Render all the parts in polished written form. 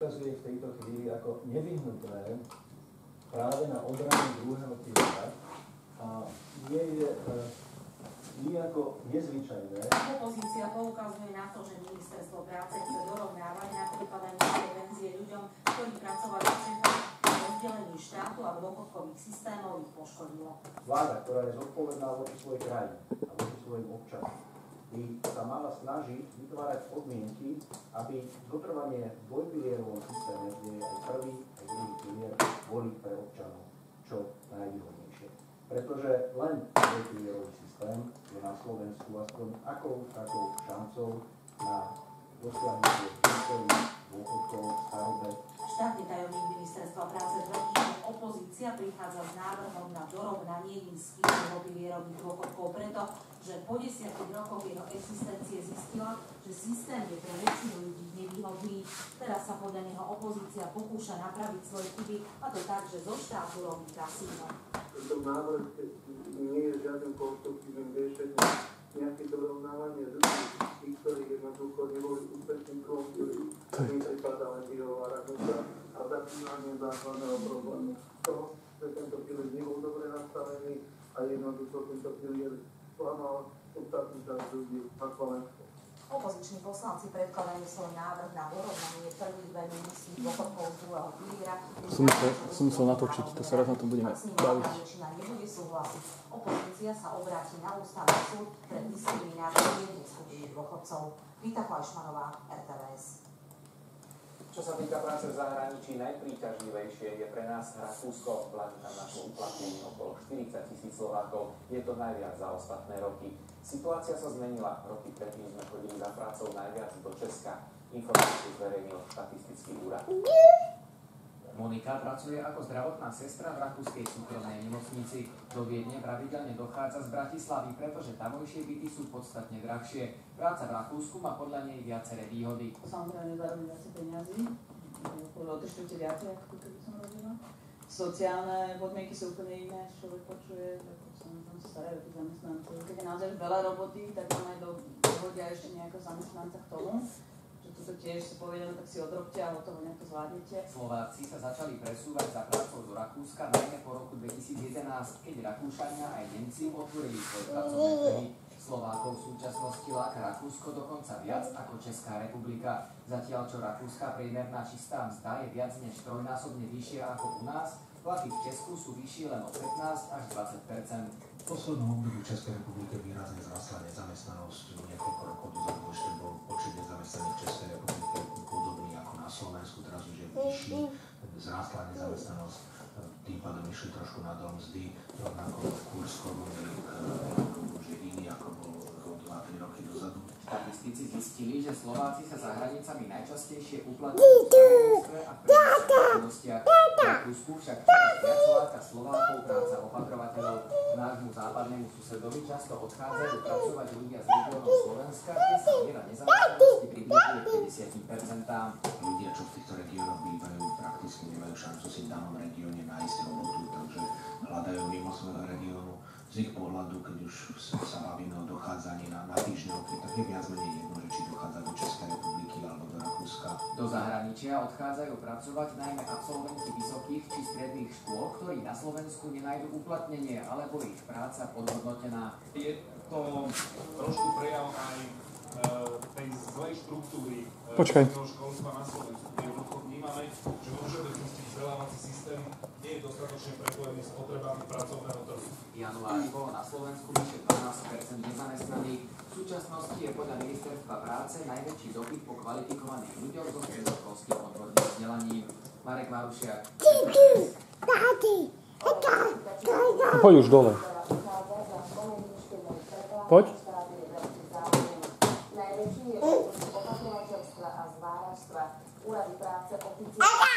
ukazuje v tejto chvíli ako nevyhnutné práve na obranu druhého piliera a nie je nejako nezvyčajné. Opozícia poukazuje na to, že ministerstvo práce chce dorovnávať na prípadajúce penzie ľuďom, ktorí pracovali v centrách rozdelení štátu a dôchodkových systémov ich poškodilo. Vláda, ktorá je zodpovedná voči svojej krajine a voči svojim občanom, by sa mala snažiť vytvárať podmienky, aby zotrvanie v dvojpilierovom systéme, kde je aj prvý, aj druhý pilier, boli pre občanov čo najvýhodnejšie. Pretože len dvojpilierový systém je na Slovensku aspoň akou takou šancou na dosiahnutie výsledných dôchodkov starobe. Štátny tajomník ministerstva práce tvrdí, že opozícia prichádza s návrhom na dorovnanie nízkych druhopilierových dôchodkov preto, že po 10 rokoch jeho existencie zistila, že systém je pre väčšinu ľudí nevýhodný. Teraz sa podľa neho opozícia pokúša napraviť svoje chyby, a to tak, že zo štátu robí kasíno. Tento návrh nie je žiadnym konštruktívnym riešením. Nejaké dorovnávanie ľudí, tí, ktorí jednoducho neboli úspešní klompili, im pripadá len vyhovárať a zakývanie základného problému. To, že tento pilier nebol dobre nastavený a jednoducho tento pilier klamal ostatný časť ľudí na Slovensku. Opoziční poslanci predkladajú svoj návrh na dorovnanie prvých veľmi nízkych dôchodkov z druhého piliera. Som musel natočiť, to sa raz na to budeme baviť. Väčšina nebude súhlasiť. Opozícia sa obráti na ústavný súd pre diskrimináciu jednej skupiny dôchodcov. Rita Fleischmannová, RTVS. Čo sa týka práce v zahraničí, najpríťažlivejšie je pre nás Rakúsko. Vládne tam našlo uplatnenie okolo 40 000 Slovákov. Je to najviac za ostatné roky. Situácia sa zmenila. Roky predtým sme chodili za prácou najviac do Česka. Informáciu zverejnil štatistický úrad. Monika pracuje ako zdravotná sestra v rakúskej súkromnej nemocnici. Do Viedne pravidelne dochádza z Bratislavy, pretože tamojšie byty sú podstatne drahšie. Práca v Rakúsku má podľa nej viaceré výhody. Samozrejme zarobím viacej peniazy, okolo 3/4 viacej, ako keby som robila. Sociálne podmienky sú úplne iné, človek počuje, ako sa starajú tí zamestnanci. Keď je naozaj veľa roboty, tak tam aj dohodia ešte nejakého zamestnanca k tomu. To tiež si povedal, tak si odrobte a toho nejako zvládnete. Slováci sa začali presúvať za prácou do Rakúska najmä po roku 2011, keď Rakúšania aj Nemci otvorili svoje pracovné trhy. Slovákov v súčasnosti láka Rakúsko dokonca viac ako Česká republika. Zatiaľ čo rakúska priemerná čistá mzda je viac než trojnásobne vyššia ako u nás, platy v Česku sú vyššie len o 15 až 20%. V poslednom období v Českej republike výrazne zrastla nezamestnanosť. Niekoľko rokov dozadu ešte bol počet nezamestnaných v Českej republike podobný ako na Slovensku, teraz už je vyšší. Zrastla nezamestnanosť, tým pádom išli trošku nadol mzdy, rovnako kurz koruny už je iný ako bol 2-3 roky dozadu. Štatistici zistili, že Slováci sa za hranicami najčastejšie uplatňujú v stavebníctve a prírodných činnostiach. V Rakúsku však čoraz viac láka Slovákov práca opatrovateľov. K nášmu západnému susedovi často odchádzajú pracovať ľudia z regiónov Slovenska, kde sa miera nezamestnanosti približuje k 50%. Ľudia, čo v týchto regiónoch bývajú, prakticky nemajú šancu si v danom regióne nájsť robotu, takže hľadajú mimo svojho regiónu. Z ich pohľadu, keď už sa bavíme o dochádzaní na týždňovky, tak je viac menej jedno, že či dochádza do Českej republiky alebo do Rakúska. Do zahraničia odchádzajú pracovať najmä absolventi vysokých či stredných škôl, ktorí na Slovensku nenajdu uplatnenie, alebo ich práca podhodnotená. Je to trošku prejav aj tej zlej štruktúry školstva na Slovensku. Jednoducho vnímame, že vo všeobecnosti vzdelávací systém nie je dostatočne prepojený s potrebami pracovného trhu. V januári bolo na Slovensku vyše 12% nezamestnaných. V súčasnosti je podľa ministerstva práce najväčší dopyt po kvalifikovaných ľuďoch so stredoškolským odborným vzdelaním. Marek Marušiak. Poď už dole. Poď. Najväčší je opatrovateľstva a zváračstva. Úrady práce oficiálne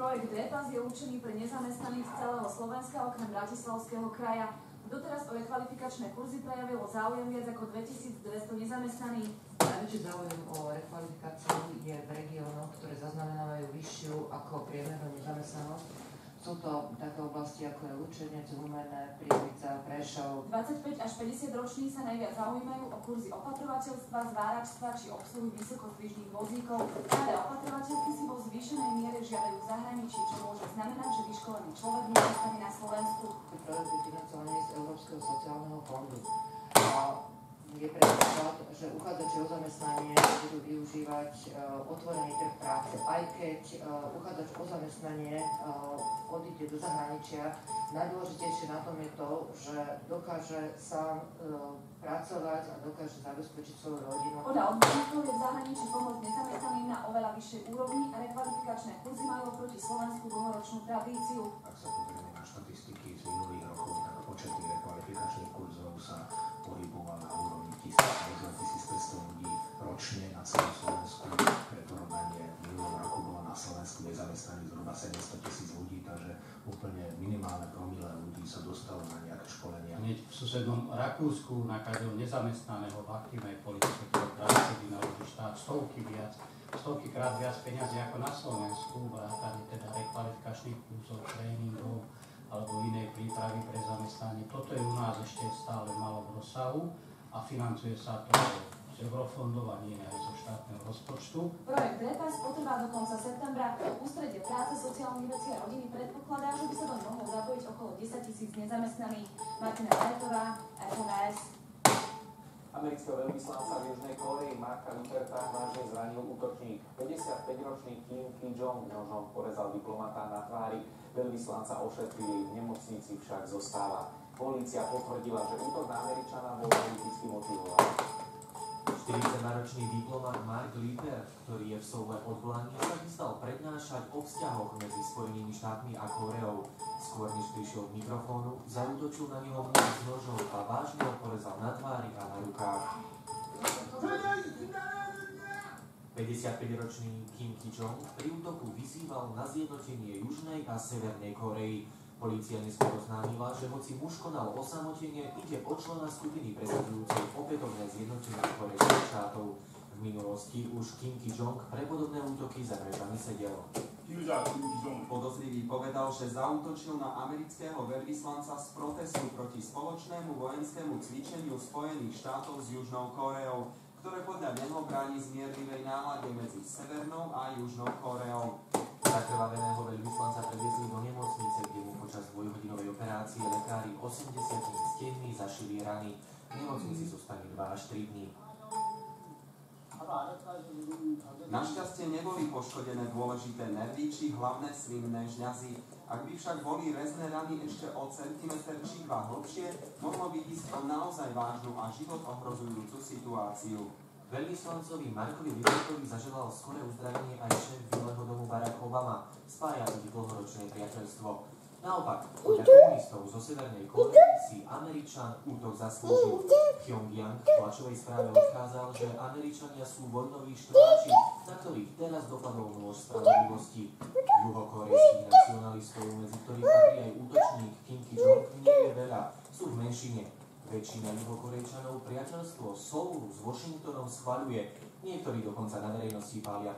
Projekt DEPAS je určený pre nezamestnaných z celého Slovenska okrem Bratislavského kraja. Doteraz o rekvalifikačné kurzy prejavilo záujem viac ako 2200 nezamestnaných. Najväčší záujem o rekvalifikáciu je v regiónoch, ktoré zaznamenávajú vyššiu ako priemernú nezamestnanosť. Sú to také oblasti ako je Lučenec, Humenné, Prievidza, Prešov. 25 až 50 roční sa najviac zaujímajú o kurzy opatrovateľstva, zváračstva či obsluhy vysokozdvižných vozíkov. Práve opatrovateľky si vo zvýšenej miere žiadajú v zahraničí, čo môže znamenať, že vyškolený človek nezostane na Slovensku. Projekty financované z Európskeho sociálneho fondu. Je predpoklad, že uchádzači o zamestnanie budú využívať otvorený trh práce. Aj keď uchádzač o zamestnanie odíde do zahraničia, najdôležitejšie na tom je to, že dokáže sám pracovať a dokáže zabezpečiť svoju rodinu. Podľa odborníkov je v zahraničí pomoc nezamestnaným na oveľa vyššej úrovni a rekvalifikačné kurzy majú proti Slovensku dlhoročnú tradíciu. Ak sa pozrieme na štatistiky z minulých rokov, tak počet rekvalifikačných kurzov sa pohyboval na úrovni 1000, možno 1500 ľudí ročne na celom Slovensku. Pre porovnanie v minulom roku bolo na Slovensku nezamestnaných zhruba 700 000 ľudí, takže úplne minimálne promile ľudí sa dostalo na nejaké školenia. Hneď v susednom Rakúsku na každého nezamestnaného v aktívnej politike, ktoré práve vynaloží štát stovkykrát viac peniazy ako na Slovensku, vrátane teda rekvalifikačných kurzov, tréningov alebo inej prípravy pre zamestnanie. Toto je u nás ešte stále malo v rozsahu a financuje sa to z eurofondov a nie aj zo štátneho rozpočtu. Projekt DPS potrvá do konca septembra. Ústredie práce, sociálnych vecí a rodiny predpokladá, že by sa do mohlo zapojiť okolo 10 000 nezamestnaných. Martina Rajtová, RTVS. Amerického veľvyslanca v Južnej Kórei Marka Lipperta vážne zranil útočník. 55-ročný Kim Ki-jong nožom porezal diplomata na tvári. Veľvyslanca ošetrili, v nemocnici však zostáva. Polícia potvrdila, že útok na Američana bol politicky motivovaný. 42-ročný diplomat Mark Lippert, ktorý je v Soule odvolaný, sa chystal prednášať o vzťahoch medzi Spojenými štátmi a Kóreou. Skôr než prišiel k mikrofónu, zaútočil na neho muž s nožom a vážne ho porezal na tvári a na rukách. 55-ročný Kim Ki-jong pri útoku vyzýval na zjednotenie Južnej a Severnej Kórei. Polícia neskôr oznámila, že hoci muž konal osamotene, ide o člena skupiny presadzujúcej opätovné zjednotenie Kórejských štátov. V minulosti už Kim Ki-jong pre podobné útoky za mrežami sedel. Podozrivý povedal, že zaútočil na amerického veľvyslanca z protestu proti spoločnému vojenskému cvičeniu Spojených štátov s Južnou Kóreou, ktoré podľa neho bráni zmiernivej nálade medzi Severnou a Južnou Kóreou. Zakrvaveného veľvyslanca previezli do nemocnice, kde mu počas dvojhodinovej operácie lekári 80 stehmi zašili rany. V nemocnici zostane 2 až 3 dní. Našťastie neboli poškodené dôležité nervy či hlavné slinné žľazy. Ak by však boli rezné rany ešte o centimeter či 2 hlbšie, mohlo by ísť o naozaj vážnu a život ohrozujúcu situáciu. Veľvyslancovi Markovi Lippertovi zaželal skoré uzdravenie aj šéf Bieleho domu Barack Obama. Spája ich dlhoročné priateľstvo. Naopak, podľa komunistov zo Severnej Kórey si Američan útok zaslúžil. Pyongyang v tlačovej správe odkázal, že Američania sú vojnoví štváči, na ktorých teraz dopadol nôž spravodlivosti. Juhokórejských nacionalistov, medzi ktorých patrí aj útočník Kim Ki-jong, nie je veľa, sú v menšine. Väčšina Juhokórejčanov priateľstvo Soulu s Washingtonom schvaľuje, niektorí dokonca na verejnosti pália